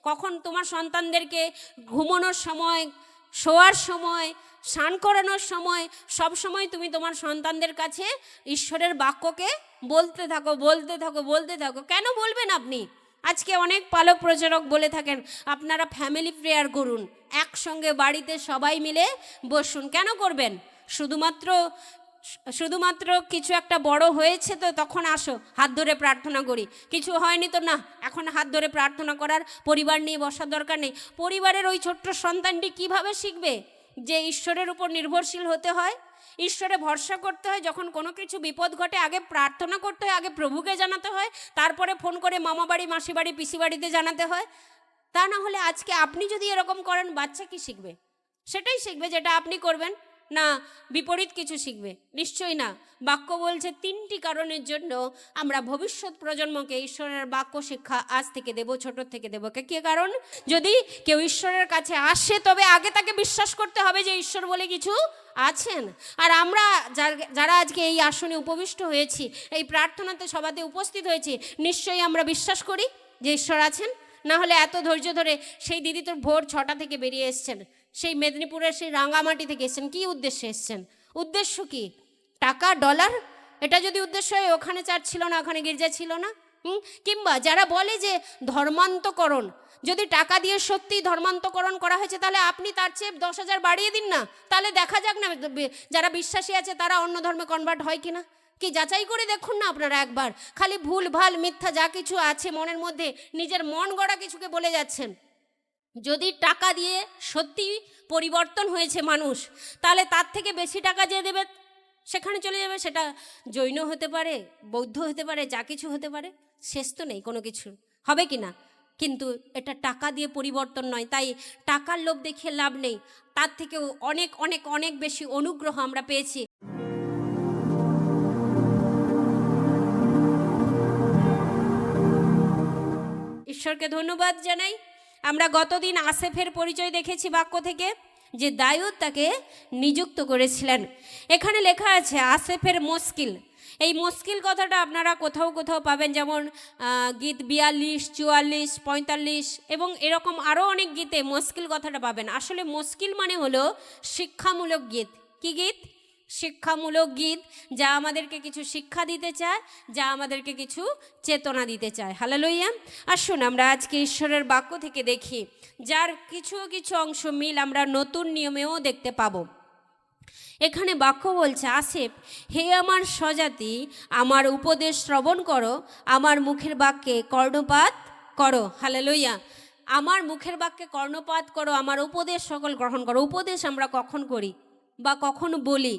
কখন তোমার সন্তানদেরকে ঘুমানোর সময়, শোয়ার সময়, স্নান করানোর সময়, সব সময় তুমি তোমার সন্তানদের কাছে ঈশ্বরের বাক্যকে বলতে থাকো, বলতে থাকো, বলতে থাকো। কেন বলবেন আপনি? আজকে অনেক পালক প্রচারক বলে থাকেন আপনারা ফ্যামিলি প্রেয়ার করুন, একসঙ্গে বাড়িতে সবাই মিলে বসুন। কেন করবেন? শুধুমাত্র কিছু একটা বড় হয়েছে তো তখন আসো হাত ধরে প্রার্থনা করি, কিছু হয়নি তো না এখন হাত ধরে প্রার্থনা করার পরিবার নিয়ে বসার দরকার নেই। পরিবারের ওই ছোট্ট সন্তানটি কিভাবে শিখবে যে ঈশ্বরের উপর নির্ভরশীল হতে হয়, ঈশ্বরে ভরসা করতে হয়? যখন কোনো কিছু বিপদ ঘটে আগে প্রার্থনা করতে হয়, আগে প্রভুকে জানাতে হয়, তারপরে ফোন করে মামা বাড়ি, মাসি বাড়ি, পিসি বাড়িতে জানাতে হয়। তা না হলে আজকে আপনি যদি এরকম করেন, বাচ্চা কি শিখবে? সেটাই শিখবে যেটা আপনি করবেন, না বিপরীত কিছু শিখবে? নিশ্চয়ই না। বাক্য বলছে 3টি কারণের জন্য আমরা ভবিষ্যৎ প্রজন্মকে ঈশ্বরের বাক্য শিক্ষা আজ থেকে দেব, ছোট থেকে দেব। কি কারণ? যদি কেউ ঈশ্বরের কাছে আসে তবে আগে তাকে বিশ্বাস করতে হবে যে ঈশ্বর বলে কিছু আছেন। আর আমরা যারা আজকে এই আসনে উপবিষ্ট হয়েছি, এই প্রার্থনাতে সভাতে উপস্থিত হয়েছি, নিশ্চয়ই আমরা বিশ্বাস করি যে ঈশ্বর আছেন। না হলে এত ধৈর্য ধরে সেই দিদি তো ভোর 6টা থেকে বেরিয়ে এসছেন, সেই মেদিনীপুরের সেই রাঙ্গামাটি থেকে এসছেন, কি উদ্দেশ্যে এসছেন? উদ্দেশ্য কি? টাকা, ডলার? এটা যদি উদ্দেশ্য হয় ওখানে চার্চ ছিল না, ওখানে গির্জা ছিল না। কিংবা যারা বলে যে ধর্মান্তকরণ, যদি টাকা দিয়ে সত্যিই ধর্মান্তকরণ করা হয়েছে তাহলে আপনি তার চেয়ে 10,000 বাড়িয়ে দিন না, তাহলে দেখা যাক না যারা বিশ্বাসী আছে তারা অন্য ধর্মে কনভার্ট হয় কিনা। কি যাচাই করে দেখুন না আপনারা একবার। খালি ভুল ভাল মিথ্যা যা কিছু আছে মনের মধ্যে, নিজের মন গড়া কিছুকে বলে যাচ্ছেন। যদি টাকা দিয়ে সত্যি পরিবর্তন হয়েছে মানুষ, তাহলে তার থেকে বেশি টাকা যে দেবে সেখানে চলে যাবে। সেটা জৈন হতে পারে, বৌদ্ধ হতে পারে, যা কিছু হতে পারে, শেষ তো নেই কোনো কিছু, হবে কি না? কিন্তু এটা টাকা দিয়ে পরিবর্তন নয়। তাই টাকার লোভ দেখিয়ে লাভ নেই, তার থেকেও অনেক অনেক অনেক বেশি অনুগ্রহ আমরা পেয়েছি। ঈশ্বরকে ধন্যবাদ জানাই। আমরা গতদিন আসেফের পরিচয় দেখেছি বাক্য থেকে, যে দাউদ তাকে নিযুক্ত করেছিলেন। এখানে লেখা আছে আসেফের মুশকিল। এই মুশকিল কথাটা আপনারা কোথাও কোথাও পাবেন, যেমন গীত 42, 44, 45 এবং এরকম আরও অনেক গীতে মুশকিল কথাটা পাবেন। আসলে মুশকিল মানে হলো শিক্ষামূলক গীত। কি গীত? শিক্ষামূলক গীত, যা আমাদেরকে কিছু শিক্ষা দিতে চায়, যা আমাদেরকে কিছু চেতনা দিতে চায়। হালেলুয়া। আসুন আমরা আজকে ঈশ্বরের বাক্য থেকে দেখি, যার কিছু কিছু অংশ মিল আমরা নতুন নিয়মেও দেখতে পাবো। এখানে বাক্য বলছে, আসেফ, হে আমার স্বজাতি, আমার উপদেশ শ্রবণ করো, আমার মুখের বাক্যে কর্ণপাত করো। হালেলুয়া। আমার মুখের বাক্যে কর্ণপাত করো, আমার উপদেশ সকল গ্রহণ করো। উপদেশ আমরা কখন করি বা কখন বলি?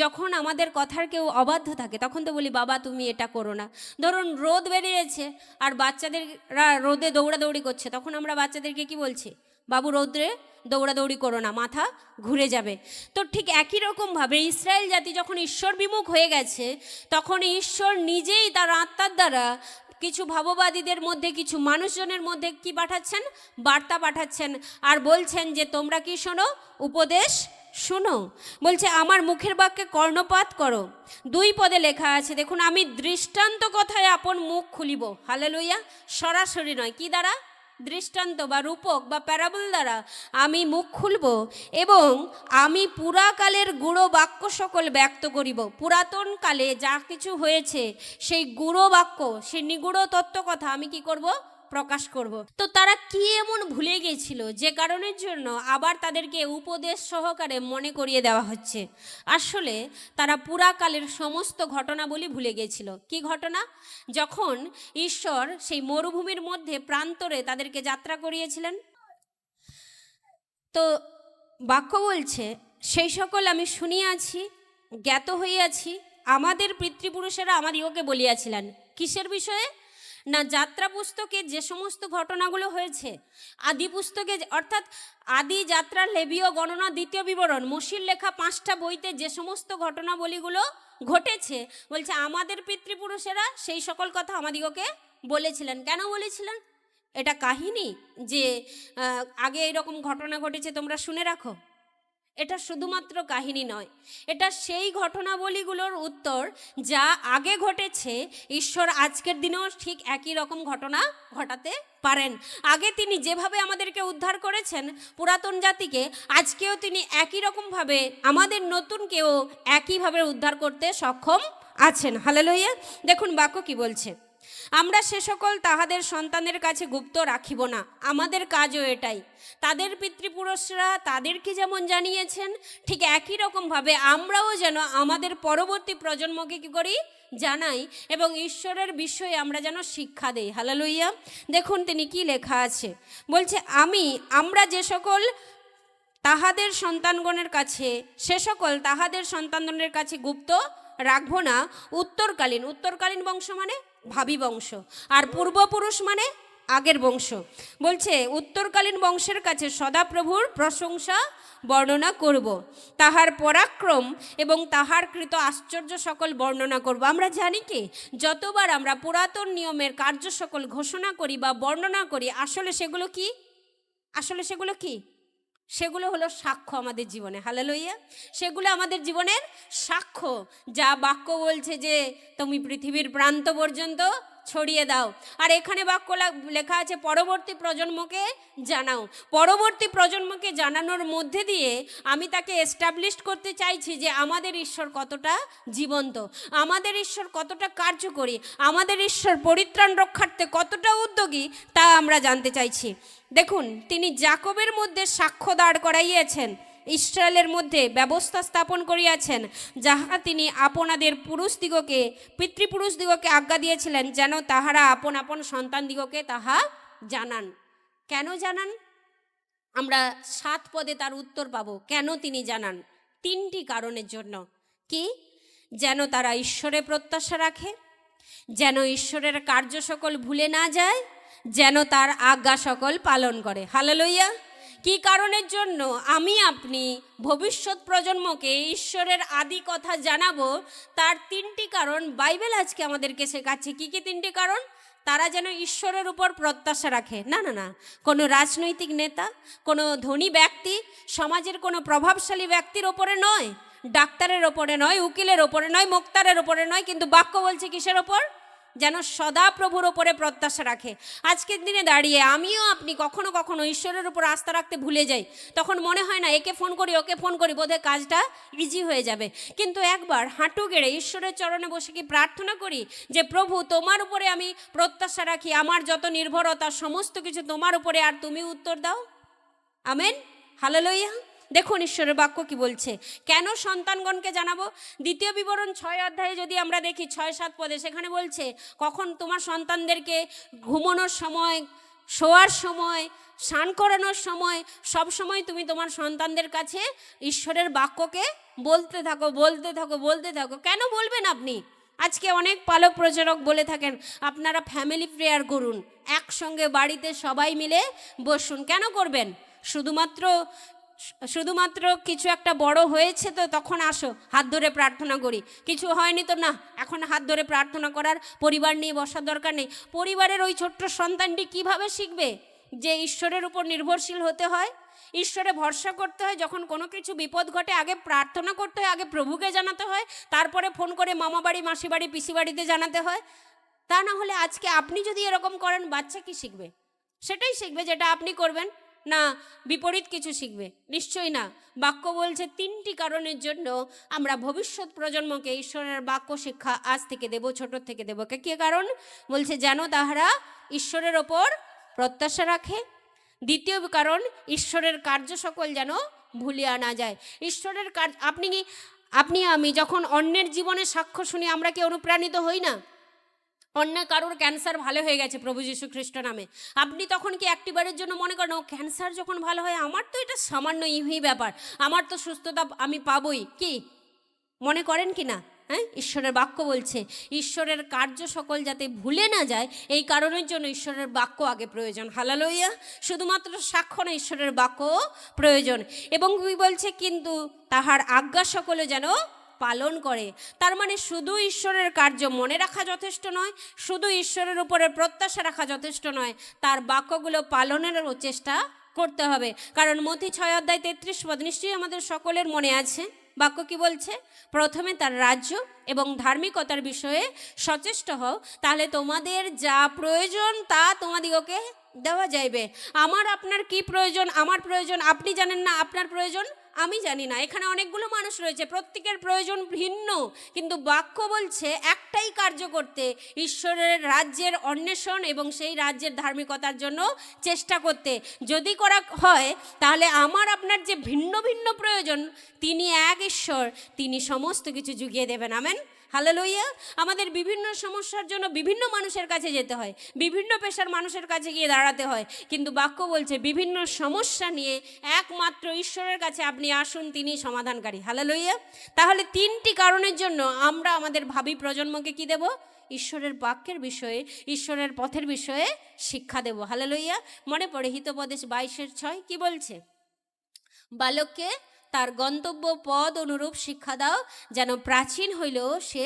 যখন আমাদের কথার কেউ অবাধ্য থাকে তখন তো বলি, বাবা তুমি এটা করো না। ধরুন রোদ বেরিয়েছে আর বাচ্চাদেররা রোদে দৌড়াদৌড়ি করছে, তখন আমরা বাচ্চাদেরকে কি বলছি? বাবু রোদ্রে দৌড়াদৌড়ি করো না, মাথা ঘুরে যাবে। তো ঠিক একই রকমভাবে ইসরায়েল জাতি যখন ঈশ্বর বিমুখ হয়ে গেছে, তখন ঈশ্বর নিজেই তার আত্মার দ্বারা কিছু ভাববাদীদের মধ্যে, কিছু মানুষজনের মধ্যে কি পাঠাচ্ছেন? বার্তা পাঠাচ্ছেন আর বলছেন যে তোমরা কি শোনো? উপদেশ শোনো। বলছে আমার মুখের বাক্যে কর্ণপাত করো। 2 পদে লেখা আছে, দেখুন, আমি দৃষ্টান্ত কথায় আপন মুখ খুলিব। হালেলুয়া। সরাসরি নয়, কি দ্বারা? দৃষ্টান্ত বা রূপক বা প্যারাবল দ্বারা আমি মুখ খুলব, এবং আমি পুরাকালের গূঢ় বাক্য সকল ব্যক্ত করিব। পুরাতন কালে যা কিছু হয়েছে সেই গূঢ় বাক্য, সেই নিগূঢ় তত্ত্ব কথা আমি কি করব? প্রকাশ করব। তো তারা কি এমন ভুলে গিয়েছিল যে কারণের জন্য আবার তাদেরকে উপদেশ সহকারে মনে করিয়ে দেওয়া হচ্ছে? আসলে তারা পুরাকালের সমস্ত ঘটনাবলী ভুলে গিয়েছিল। কি ঘটনা? যখন ঈশ্বর সেই মরুভূমির মধ্যে প্রান্তরে তাদেরকে যাত্রা করিয়েছিলেন। তো বাক্য বলছে, সেই সকল আমি শুনিয়াছি, জ্ঞাত হইয়াছি, আমাদের পিতৃপুরুষেরা আমাদিগকে বলিয়াছিলেন। কিসের বিষয়ে? না, যাত্রা পুস্তকে যে সমস্ত ঘটনাগুলো হয়েছে, আদি পুস্তকে অর্থাৎ আদি, যাত্রা, লেবীয়, গণনা, দ্বিতীয় বিবরণ, মসির লেখা 5টা বইতে যে সমস্ত ঘটনাবলীগুলো ঘটেছে, বলছে আমাদের পিতৃপুরুষেরা সেই সকল কথা আমাদিগকে বলেছিলেন। কেন বলেছিলেন? এটা কাহিনী যে আগে এরকম ঘটনা ঘটেছে তোমরা শুনে রাখো, এটা শুধুমাত্র কাহিনী নয়, এটা সেই ঘটনাবলীগুলোর উত্তর যা আগে ঘটেছে। ঈশ্বর আজকের দিনেও ঠিক একই রকম ঘটনা ঘটাতে পারেন। আগে তিনি যেভাবে আমাদেরকে উদ্ধার করেছেন পুরাতন জাতিকে, আজকেও তিনি একই রকমভাবে আমাদের নতুনকেও একইভাবে উদ্ধার করতে সক্ষম আছেন। হালেলুয়া। দেখুন বাক্য কি বলছে, আমরা সে সকল তাহাদের সন্তানের কাছে গুপ্ত রাখিব না। আমাদের কাজও এটাই। তাদের পিতৃপুরুষরা তাদেরকে যেমন জানিয়েছেন, ঠিক একই রকমভাবে আমরাও যেন আমাদের পরবর্তী প্রজন্মকে কী করি, জানাই, এবং ঈশ্বরের বিষয়ে আমরা যেন শিক্ষা দেই। হালেলুয়া। দেখুন তিনি কি লেখা আছে, বলছে আমরা যে সকল তাহাদের সন্তানগণের কাছে, সে সকল তাহাদের সন্তানগণের কাছে গুপ্ত রাখবো না। উত্তরকালীন বংশ মানে ভাবি বংশ, আর পূর্বপুরুষ মানে আগের বংশ। বলছে উত্তরকালীন বংশের কাছে সদাপ্রভুর প্রশংসা বর্ণনা করব, তাহার পরাক্রম এবং তাহার কৃত আশ্চর্য সকল বর্ণনা করব। আমরা জানি কি, যতবার আমরা পুরাতন নিয়মের কার্য সকল ঘোষণা করি বা বর্ণনা করি, আসলে সেগুলো কি? সেগুলো হলো সাক্ষ্য আমাদের জীবনে। হালেলুয়া। সেগুলো আমাদের জীবনের সাক্ষ্য, যা বাক্য বলছে যে তুমি পৃথিবীর প্রান্ত পর্যন্ত ছড়িয়ে দাও। আর এখানে বাক্য লেখা আছে পরবর্তী প্রজন্মকে জানাও। পরবর্তী প্রজন্মকে জানানোর মধ্যে দিয়ে আমি তাকে এস্টাবলিশ করতে চাইছি যে আমাদের ঈশ্বর কতটা জীবন্ত, আমাদের ঈশ্বর কতটা কার্যকরী, আমাদের ঈশ্বর পরিত্রাণ রক্ষার্থে কতটা উদ্যোগী, তা আমরা জানতে চাইছি। দেখুন তিনি যাকবের মধ্যে সাক্ষ্য দাঁড় করাইয়াছেন, ইসরায়েলের মধ্যে ব্যবস্থা স্থাপন করিয়াছেন, যাহা তিনি আপনাদের পিতৃপুরুষদিগকে আজ্ঞা দিয়েছিলেন, যেন তাহারা আপন আপন সন্তানদিগকে তাহা জানান। কেন জানান? আমরা 7 পদে তার উত্তর পাব। কেন তিনি জানান? 3টি কারণের জন্য। কি? যেন তারা ঈশ্বরে প্রত্যাশা রাখে, যেন ঈশ্বরের কার্য সকল ভুলে না যায়, যেন তার আজ্ঞা সকল পালন করে। হালেলুয়া। কি কারণের জন্য আপনি ভবিষ্যৎ প্রজন্মকে ঈশ্বরের আদি কথা জানাবো? তার 3টি কারণ বাইবেল আজকে আমাদেরকে শেখাচ্ছে। কি 3টি কারণ? তারা যেন ঈশ্বরের উপর প্রত্যাশা রাখে। না, কোনো রাজনৈতিক নেতা, কোনো ধনী ব্যক্তি, সমাজের কোনো প্রভাবশালী ব্যক্তির ওপরে নয়, ডাক্তারের ওপরে নয়, উকিলের ওপরে নয়, মোক্তারের ওপরে নয়, কিন্তু বাক্য বলছে কিসের ওপর? যেন সদা প্রভুর ওপরে প্রত্যাশা রাখে। আজকের দিনে দাঁড়িয়ে আমিও আপনি কখনো কখনো ঈশ্বরের উপর আস্থা রাখতে ভুলে যাই। তখন মনে হয় না একে ফোন করি ওকে ফোন করি, বোধহয় কাজটা ইজি হয়ে যাবে। কিন্তু একবার হাঁটু গেড়ে ঈশ্বরের চরণে বসে কি প্রার্থনা করি যে প্রভু তোমার উপরে আমি প্রত্যাশা রাখি, আমার যত নির্ভরতা সমস্ত কিছু তোমার উপরে, আর তুমি উত্তর দাও। আমেন। হালেলুয়া। দেখুন ঈশ্বরের বাক্য কি বলছে, কেন সন্তানগণকে জানাবো। 2 বিবরণ 6 অধ্যায়ে যদি আমরা দেখি 6-7 পদে, সেখানে বলছে কখন তোমার সন্তানদেরকে ঘুমানোর সময়, শোয়ার সময়, স্নান করানোর সময়, সব সময় তুমি তোমার সন্তানদের কাছে ঈশ্বরের বাক্যকে বলতে থাকো। কেন বলবেন আপনি? আজকে অনেক পালক প্রচারক বলে থাকেন আপনারা ফ্যামিলি প্রেয়ার করুন, একসঙ্গে বাড়িতে সবাই মিলে বসুন। কেন করবেন? শুধুমাত্র কিছু একটা বড় হয়েছে তো তখন আসো হাত ধরে প্রার্থনা করি, কিছু হয়নি তো না এখন হাত ধরে প্রার্থনা করার পরিবার নিয়ে বসার দরকার নেই। পরিবারের ওই ছোট্ট সন্তানটি কিভাবে শিখবে যে ঈশ্বরের উপর নির্ভরশীল হতে হয়, ঈশ্বরে ভরসা করতে হয়? যখন কোনো কিছু বিপদ ঘটে আগে প্রার্থনা করতে হয়, আগে প্রভুকে জানাতে হয়, তারপরে ফোন করে মামা বাড়ি, মাসি বাড়ি, পিসি বাড়িতে জানাতে হয়। তা না হলে আজকে আপনি যদি এরকম করেন, বাচ্চা কি শিখবে? সেটাই শিখবে যেটা আপনি করবেন, না বিপরীত কিছু শিখবে? নিশ্চয়ই না। বাক্য বলছে 3টি কারণের জন্য আমরা ভবিষ্যৎ প্রজন্মকে ঈশ্বরের বাক্য শিক্ষা আজ থেকে দেব, ছোট থেকে দেব। কি কারণ? বলছে যেন তাহারা ঈশ্বরের ওপর প্রত্যাশা রাখে। 2য় কারণ, ঈশ্বরের কার্য সকল যেন ভুলিয়া না যায়। ঈশ্বরের কার্য আপনি আমি যখন অন্যের জীবনে সাক্ষ্য শুনি, আমরা কি অনুপ্রাণিত হই না? অন্য কারোর ক্যান্সার ভালো হয়ে গেছে প্রভু যীশু খ্রিস্ট নামে, আপনি তখন কি একটিবারের জন্য মনে করেন ও ক্যান্সার যখন ভালো হয় আমার তো এটা সামান্য ইহি ব্যাপার, আমার তো সুস্থতা আমি পাবই, কি মনে করেন কি না? হ্যাঁ, ঈশ্বরের বাক্য বলছে ঈশ্বরের কার্য সকল যাতে ভুলে না যায়, এই কারণের জন্য ঈশ্বরের বাক্য আগে প্রয়োজন। হালেলুয়া। শুধুমাত্র সাক্ষ্য না, ঈশ্বরের বাক্য প্রয়োজন। এবং কি বলছে, কিন্তু তাহার আজ্ঞা সকলে যেন পালন করে। তার মানে শুধু ঈশ্বরের কার্য মনে রাখা যথেষ্ট নয়, শুধু ঈশ্বরের উপরে প্রত্যাশা রাখা যথেষ্ট নয়, তার বাক্যগুলো পালনেরও চেষ্টা করতে হবে। কারণ মথি 6:33 নিশ্চয়ই আমাদের সকলের মনে আছে। বাক্য কি বলছে? প্রথমে তার রাজ্য এবং ধার্মিকতার বিষয়ে সচেষ্ট হও, তাহলে তোমাদের যা প্রয়োজন তা তোমাদিগকে দেওয়া যাইবে। আমার আপনার কি প্রয়োজন? আমার প্রয়োজন আপনি জানেন না, আপনার প্রয়োজন আমি জানি না। এখানে অনেকগুলো মানুষ রয়েছে, প্রত্যেকের প্রয়োজন ভিন্ন, কিন্তু বাক্য বলছে একটাই কার্য করতে, ঈশ্বরের রাজ্যের অন্বেষণ এবং সেই রাজ্যের ধার্মিকতার জন্য চেষ্টা করতে। যদি করা হয় তাহলে আমার আপনার যে ভিন্ন ভিন্ন প্রয়োজন, তিনি এক ঈশ্বর, তিনি সমস্ত কিছু জুগিয়ে দেবেন। Amen, hallelujah. আমাদের বিভিন্ন সমস্যার জন্য বিভিন্ন মানুষের কাছে যেতে হয়, বিভিন্ন পেশার মানুষের কাছে গিয়ে দাঁড়াতে হয়, কিন্তু বাক্য বলছে বিভিন্ন সমস্যা নিয়ে একমাত্র ঈশ্বরের কাছে আপনি আসুন, তিনি সমাধানকারী। হালেলুয়া। তাহলে 3টি কারণের জন্য আমরা আমাদের ভাবি প্রজন্মকে কি দেব? ঈশ্বরের বাক্যের বিষয়ে, ঈশ্বরের পথের বিষয়ে শিক্ষা দেব। হালেলুয়া। মনে পড়ে হিতোপদেশ 22:6 কি বলছে? বালককে তার গন্তব্য পদ অনুরূপ শিক্ষা দাও, যেন প্রাচীন হইলেও সে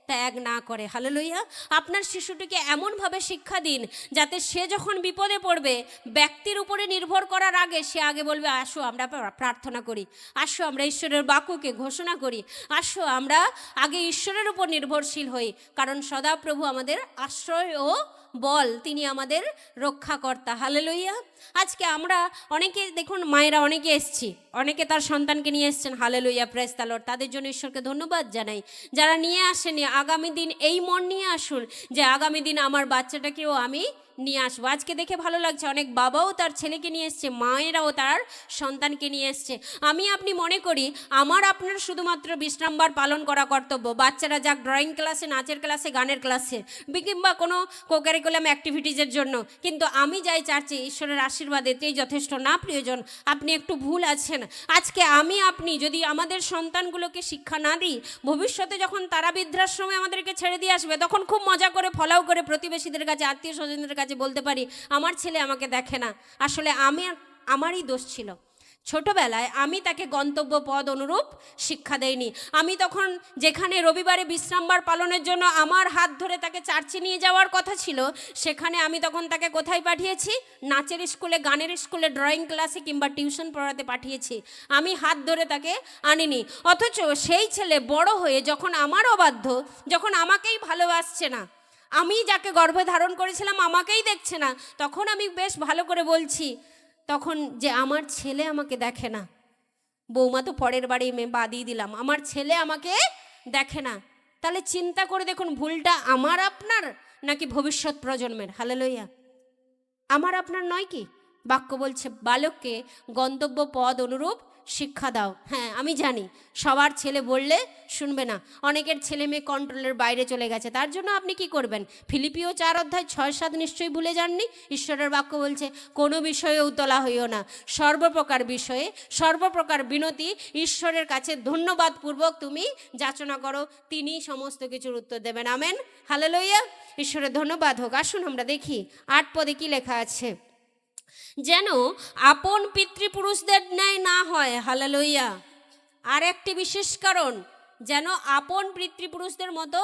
ত্যাগ না করে। হালেলুয়া। আপনার শিশুটিকে এমনভাবে শিক্ষা দিন যাতে সে যখন বিপদে পড়বে, ব্যক্তির উপরে নির্ভর করার আগে সে আগে বলবে, আসো আমরা প্রার্থনা করি, আসো আমরা ঈশ্বরের বাক্যকে ঘোষণা করি, আসো আমরা আগে ঈশ্বরের উপর নির্ভরশীল হই। কারণ সদাপ্রভু আমাদের আশ্রয় ও বল, তিনি আমাদের রক্ষাকর্তা। হালেলুয়া। আজকে আমরা অনেকে দেখুন, মায়েরা অনেকে এসছি, অনেকে তার সন্তানকে নিয়ে এসছেন। Hallelujah, praise the Lord. তাদের জন্য ঈশ্বরকে ধন্যবাদ জানাই। যারা নিয়ে আসেনি, আগামী দিন এই মন নিয়ে আসুন যে আগামী দিন আমার বাচ্চাটাকেও আমি নিয়ে আসবো। আজকে দেখে ভালো লাগছে, অনেক বাবাও তার ছেলেকে নিয়ে এসছে, মায়েরাও তার সন্তানকে নিয়ে এসছে। আমি আপনি মনে করি আমার আপনার শুধুমাত্র বিশ্রামবার পালন করা কর্তব্য। বাচ্চারা যাক ড্রয়িং ক্লাসে, নাচের ক্লাসে, গানের ক্লাসে, কিংবা কোনো কোকারিকুলাম অ্যাক্টিভিটিজের জন্য, কিন্তু আমি যাই চার্চে, ঈশ্বরের আশীর্বাদ এতেই যথেষ্ট। না প্রিয়জন, আপনি একটু ভুল আছেন। আজকে আমি আপনি যদি আমাদের সন্তানগুলোকে শিক্ষা না দিই, ভবিষ্যতে যখন তারা বৃদ্ধাশ্রমে আমাদেরকে ছেড়ে দিয়ে আসবে, তখন খুব মজা করে ফলাও করে প্রতিবেশীদের কাছে, আত্মীয় স্বজনদের কাছে বলতে পারি, আমার ছেলে আমাকে দেখে না। আসলে আমারই দোষ ছিল। ছোটবেলায় আমি তাকে গন্তব্য পদ অনুরূপ শিক্ষা দেইনি। আমি তখন যেখানে রবিবারে বিশ্রামবার পালনের জন্য আমার হাত ধরে তাকে চার্চে নিয়ে যাওয়ার কথা ছিল, সেখানে আমি তখন তাকে কোথায় পাঠিয়েছি? নাচের স্কুলে, গানের স্কুলে, ড্রয়িং ক্লাসে কিংবা টিউশন পড়াতে পাঠিয়েছি। আমি হাত ধরে তাকে আনিনি। অথচ সেই ছেলে বড় হয়ে যখন আমার অবাধ্য, যখন আমাকেই ভালোবাসছে না, আমি যাকে গর্ভে ধারণ করেছিলাম আমাকেই দেখছে না, তখন আমি বেশ ভালো করে বলছি তখন যে আমার ছেলে আমাকে দেখে না। বৌমা তো পরের বাড়ি মেয়ে বাদিয়ে দিলাম, আমার ছেলে আমাকে দেখে না। তাহলে চিন্তা করে দেখুন, ভুলটা আমার আপনার নাকি ভবিষ্যৎ প্রজন্মের? হালেলুয়া। আমার আপনার নয় কি? বাক্য বলছে বালককে গন্তব্য পদ অনুরূপ শিক্ষা দাও। হ্যাঁ, আমি জানি সবার ছেলে বললে শুনবে না, অনেকের ছেলে মেয়ে কন্ট্রোলের বাইরে চলে গেছে। তার জন্য আপনি কি করবেন? ফিলিপিও 4:6-7 নিশ্চয়ই ভুলে যাননি। ঈশ্বরের বাক্য বলছে, কোনো বিষয়ে উতলা হইও না, সর্বপ্রকার বিষয়ে সর্বপ্রকার বিনতি ঈশ্বরের কাছে ধন্যবাদপূর্বক তুমি যাচনা করো, তিনি সমস্ত কিছুর উত্তর দেবেন। Amen, hallelujah. ঈশ্বরের ধন্যবাদ হোক। আসুন আমরা দেখি 8 পদে কি লেখা আছে। যেন আপন পিতৃপুরুষদের ন্যায় না হয়। হালেলুয়া। আর একটি বিশেষ কারণ, যেন আপন পিতৃপুরুষদের মতো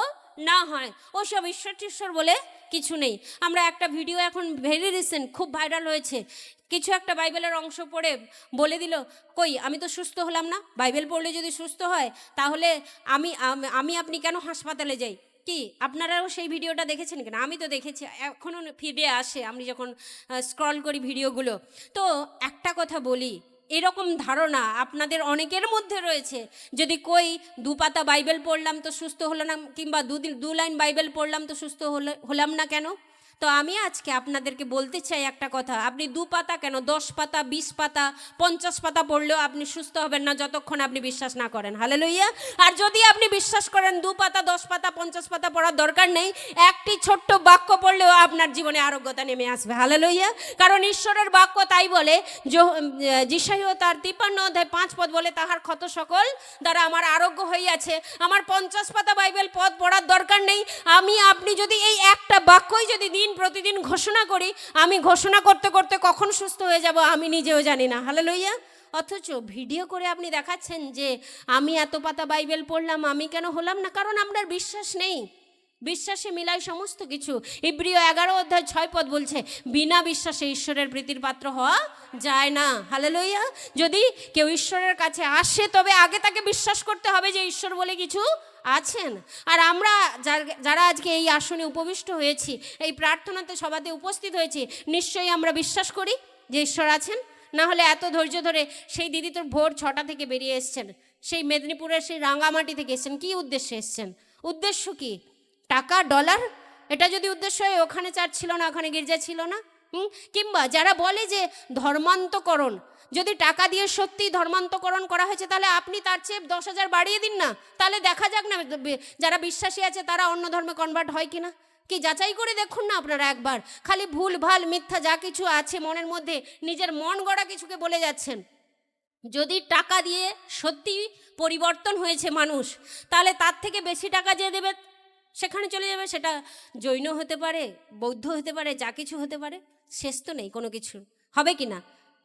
না হয়। ওসব ঈশ্বর বলে কিছু নেই। আমরা একটা ভিডিও এখন ভেরি রিসেন্ট খুব ভাইরাল হয়েছে, কিছু একটা বাইবেলের অংশ পড়ে বলে দিল, কই আমি তো সুস্থ হলাম না, বাইবেল পড়লে যদি সুস্থ হয় তাহলে আমি আপনি কেন হাসপাতালে যাই? কি আপনারাও সেই ভিডিওটা দেখেছেন কিনা? আমি তো দেখেছি, এখনও ফিডে আসে আমি যখন স্ক্রল করি ভিডিওগুলো। তো একটা কথা বলি, এরকম ধারণা আপনাদের অনেকের মধ্যে রয়েছে, যদি কই 2 পাতা বাইবেল পড়লাম তো সুস্থ হলো না, কিংবা 2 লাইন বাইবেল পড়লাম তো সুস্থ হলাম না কেন? তো আমি আজকে আপনাদেরকে বলতে চাই একটা কথা, আপনি 2 পাতা কেন 10 পাতা 20 পাতা 50 পাতা পড়লেও আপনি সুস্থ হবেন না যতক্ষণ আপনি বিশ্বাস না করেন। হালেলুয়া। আর যদি আপনি বিশ্বাস করেন 2 পাতা 10 পাতা 50 পাতা পড়ার দরকার নেই, একটি ছোট্ট বাক্য পড়লেও আপনার জীবনে আরোগ্যতা নেমে আসবে। হালেলুয়া। কারণ ঈশ্বরের বাক্য তাই বলে, যিশাইও তার 53:5 পদ বলে, তাহার ক্ষত সকল দ্বারা আমার আরোগ্য হইয়াছে। আমার 50 পাতা বাইবেল পদ পড়ার দরকার নেই। আপনি যদি এই একটা বাক্যই যদি দিন প্রতিদিন ঘোষণা করি, আমি ঘোষণা করতে করতে কখন সুস্থ হয়ে যাব আমি নিজেও জানি না। হালেলুয়া। অথচ ভিডিও করে আপনি দেখাচ্ছেন যে আমি এত পাতা বাইবেল পড়লাম, আমি কেন হলাম না? কারণ আপনার বিশ্বাস নেই। বিশ্বাসে মিলাই সমস্ত কিছু। ইব্রিয় 11 অধ্যায় 6 পদ বলছে, বিনা বিশ্বাসে ঈশ্বরের প্রীতির পাত্র হওয়া যায় না। হালেলুয়া। যদি কেউ ঈশ্বরের কাছে আসে তবে আগে তাকে বিশ্বাস করতে হবে যে ঈশ্বর বলে কিছু আছেন। আর আমরা যারা আজকে এই আসনে উপবিষ্ট হয়েছি, এই প্রার্থনাতে সভাতে উপস্থিত হয়েছি, নিশ্চয়ই আমরা বিশ্বাস করি যে ঈশ্বর আছেন। না হলে এত ধৈর্য ধরে, সেই দিদি তো ভোর 6টা থেকে বেরিয়ে এসছেন, সেই মেদিনীপুরের সেই রাঙ্গামাটি থেকে এসছেন, কী উদ্দেশ্যে এসছেন? উদ্দেশ্য কি? টাকা, ডলার? এটা যদি উদ্দেশ্য হয়, ওখানে চার্চ ছিল না, ওখানে গির্জা ছিল না। কিংবা যারা বলে যে ধর্মান্তকরণ, যদি টাকা দিয়ে সত্যিই ধর্মান্তকরণ করা হয়েছে, তাহলে আপনি তার চেয়ে 10,000 বাড়িয়ে দিন না, তাহলে দেখা যাক না যারা বিশ্বাসী আছে তারা অন্য ধর্মে কনভার্ট হয় কিনা। কি যাচাই করে দেখুন না আপনারা একবার। খালি ভুল ভাল মিথ্যা যা কিছু আছে মনের মধ্যে, নিজের মন গড়া কিছুকে বলে যাচ্ছেন। যদি টাকা দিয়ে সত্যি পরিবর্তন হয়েছে মানুষ, তাহলে তার থেকে বেশি টাকা যে দেবে সেখানে চলে যাবে। সেটা জৈন হতে পারে, বৌদ্ধ হতে পারে, যা কিছু হতে পারে, শেষ তো নেই কোনো কিছু, হবে কি না?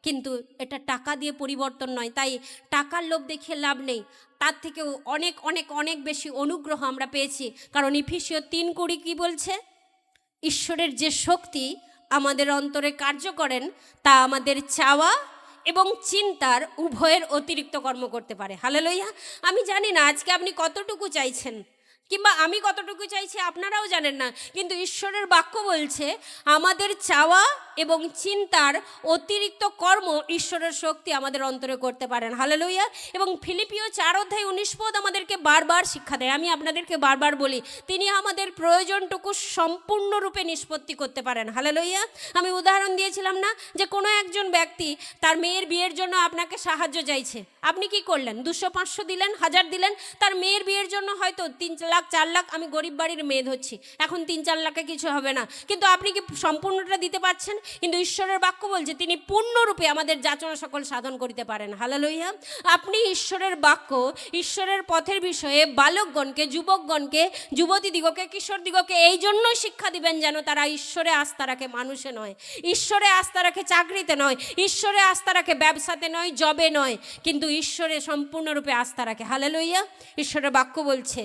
কিন্তু এটা টাকা দিয়ে পরিবর্তন নয়। তাই টাকার লোভ দেখিয়ে লাভ নেই। তার থেকেও অনেক অনেক অনেক বেশি অনুগ্রহ আমরা পেয়েছি। কারণ ইফিসীয় 3:20 কি বলছে? ঈশ্বরের যে শক্তি আমাদের অন্তরে কার্য করেন, তা আমাদের চাওয়া এবং চিন্তার উভয়ের অতিরিক্ত কর্ম করতে পারে। হালেলুয়া। আমি জানি না আজকে আপনি কতটুকু চাইছেন, কিংবা আমি কতটুকু চাইছি আপনারাও জানেন না, কিন্তু ঈশ্বরের বাক্য বলছে আমাদের চাওয়া এবং চিন্তার অতিরিক্ত কর্ম ঈশ্বরের শক্তি আমাদের অন্তরে করতে পারেন। হালেলুয়া। এবং ফিলিপিও 4:19 আমাদেরকে বারবার শিক্ষা দেয়। আমি আপনাদেরকে বারবার বলি, তিনি আমাদের প্রয়োজনটুকু সম্পূর্ণরূপে নিষ্পত্তি করতে পারেন। হালেলুয়া। আমি উদাহরণ দিয়েছিলাম না, যে কোনো একজন ব্যক্তি তার মেয়ের বিয়ের জন্য আপনাকে সাহায্য চাইছে, আপনি কি করলেন? 200-500 দিলেন, 1000 দিলেন। তার মেয়ের বিয়ের জন্য হয়তো 3 লাখ 4 লাখ, আমি গরিব বাড়ির মেয়ে ধরছি, এখন 3-4 লাখে কিছু হবে না, কিন্তু আপনি কি সম্পূর্ণটা দিতে পারছেন? কিন্তু ঈশ্বরের বাক্য বলছে তিনি পূর্ণরূপে আমাদের যাচনা সকল সাধন করিতে পারেন। হালেলুয়া। আপনি ঈশ্বরের বাক্য, ঈশ্বরের পথের বিষয়ে বালকগণকে, যুবকগণকে, যুবতীদিগকে, কিশোরদিগকে এই জন্যই শিক্ষা দিবেন যেন তারা ঈশ্বরে আস্থা রাখে, মানুষে নয়। ঈশ্বরে আস্থা রাখে চাকরিতে নয়, ঈশ্বরে আস্থা রাখে ব্যবসাতে নয়, জবে নয়, কিন্তু ঈশ্বরে সম্পূর্ণরূপে আস্থা রাখে। হালেলুয়া। ঈশ্বরের বাক্য বলছে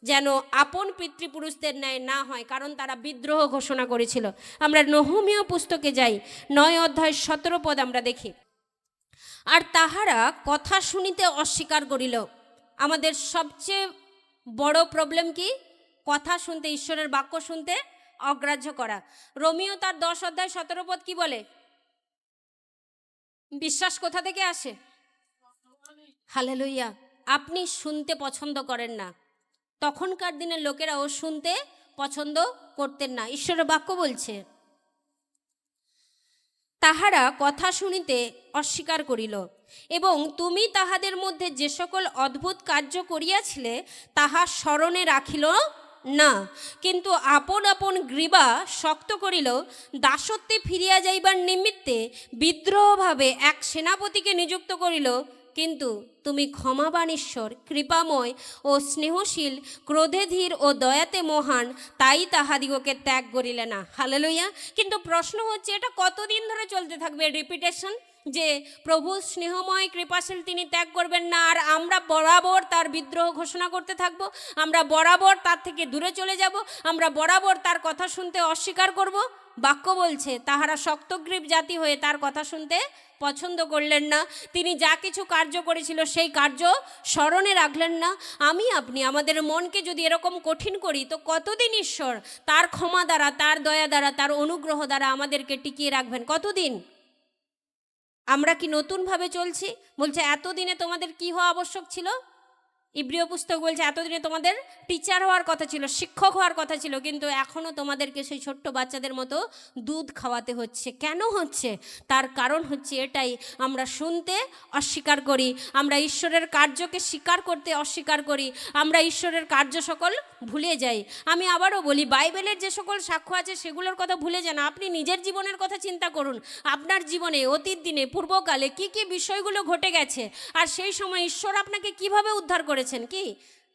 যেন আপন পিতৃপুরুষদের ন্যায় না হয়, কারণ তারা বিদ্রোহ ঘোষণা করেছিল। আমরা নহমীয় পুস্তকে যাই, 9:17 আমরা দেখি, আর তাহারা কথা শুনিতে অস্বীকার করিল। আমাদের সবচেয়ে বড় প্রবলেম কি? কথা শুনতে, ঈশ্বরের বাক্য শুনতে অগ্রাহ্য করা। রোমিও তার 10:17 কি বলে? বিশ্বাস কোথা থেকে আসে? হালেলুয়া। আপনি শুনতে পছন্দ করেন না, তখনকার দিনের লোকেরাও শুনতে পছন্দ করতেন না। ঈশ্বরের বাক্য বলছে তাহারা কথা শুনিতে অস্বীকার করিল, এবং তুমি তাহাদের মধ্যে যে সকল অদ্ভুত কার্য করিয়াছিলে তাহা স্মরণে রাখিল না, কিন্তু আপন আপন গ্রীবা শক্ত করিল, দাসত্বে ফিরিয়া যাইবার নিমিত্তে বিদ্রোহভাবে এক সেনাপতিকে নিযুক্ত করিল। কিন্তু তুমি ক্ষমাবান ঈশ্বর, কৃপাময় ও স্নেহশীল, ক্রোধে ধীর ও দয়াতে মহান, তাই তাহাদিগকে ত্যাগ করিলে না। হালেলুয়া। কিন্তু প্রশ্ন হচ্ছে, এটা কতদিন ধরে চলতে থাকবে? রিপিটেশন, যে প্রভু স্নেহময় কৃপাশীল, তিনি ত্যাগ করবেন না, আর আমরা বরাবর তার বিদ্রোহ ঘোষণা করতে থাকবো, আমরা বরাবর তার থেকে দূরে চলে যাব, আমরা বরাবর তার কথা শুনতে অস্বীকার করব। বাক্য বলছে তাহারা শক্তগ্রীব জাতি হয়ে তার কথা শুনতে পছন্দ করলেন না। তিনি যা কিছু কার্য করেছিল সেই কার্য স্মরণে রাখলেন না। আমি আপনি আমাদের মনকে যদি এরকম কঠিন করি, তো কতদিন ঈশ্বর তার ক্ষমা দ্বারা, তার দয়া দ্বারা, তার অনুগ্রহ দ্বারা আমাদেরকে টিকিয়ে রাখবেন? কতদিন? আমরা কি নতুনভাবে চলছি? বলছে এতদিনে তোমাদের কি হওয়া আবশ্যক ছিল? ইব্রিয় পুস্তক বলছে এতদিনে তোমাদের টিচার হওয়ার কথা ছিল, শিক্ষক হওয়ার কথা ছিল, কিন্তু এখনও তোমাদেরকে সেই ছোট্ট বাচ্চাদের মতো দুধ খাওয়াতে হচ্ছে। কেন হচ্ছে? তার কারণ হচ্ছে এটাই, আমরা শুনতে অস্বীকার করি, আমরা ঈশ্বরের কার্যকে স্বীকার করতে অস্বীকার করি, আমরা ঈশ্বরের কার্য সকল ভুলে যাই। আমি আবারও বলি, বাইবেলের যে সকল সাক্ষ্য আছে সেগুলোর কথা ভুলে যান। আপনি নিজের জীবনের কথা চিন্তা করুন, আপনার জীবনে অতীত দিনে পূর্বকালে কি কি বিষয়গুলো ঘটে গেছে, আর সেই সময় ঈশ্বর আপনাকে কিভাবে উদ্ধার করেছেন। কি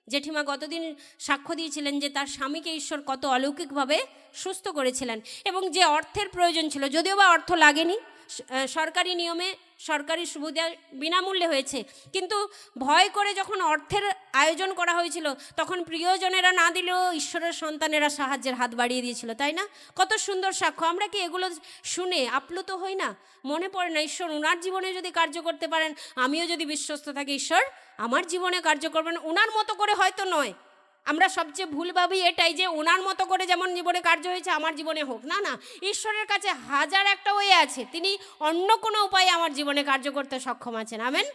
জেঠিমা গতদিন সাক্ষ্য দিয়েছিলেন যে তার স্বামীকে ঈশ্বর কত অলৌকিকভাবে সুস্থ করেছিলেন, এবং যে অর্থের প্রয়োজন ছিল, যদিও বা অর্থ লাগেনি, সরকারি নিয়মে সরকারি সুবিধা বিনামূল্যে হয়েছে, কিন্তু ভয় করে যখন অর্থের আয়োজন করা হয়েছিল তখন প্রিয়জনেরা না দিলেও ঈশ্বরের সন্তানেরা সাহায্যের হাত বাড়িয়ে দিয়েছিল, তাই না? কত সুন্দর সাক্ষ্য। আমরা কি এগুলো শুনে আপ্লুত হই না? মনে পড়ে না ঈশ্বর ওনার জীবনে যদি কার্য করতে পারেন, আমিও যদি বিশ্বস্ত থাকি ঈশ্বর আমার জীবনে কার্য করবেন। ওনার মতো করে হয়তো নয়, আমরা সবচেয়ে ভুল ভাবি এটাই যে ওনার মতো করে যেমন জীবনে কার্য হয়েছে আমার জীবনে হোক। না না, ঈশ্বরের কাছে হাজার একটা ওয়ে আছে, তিনি অন্য কোনো উপায়ে আমার জীবনে কার্য করতে সক্ষম আছেন। আমেন।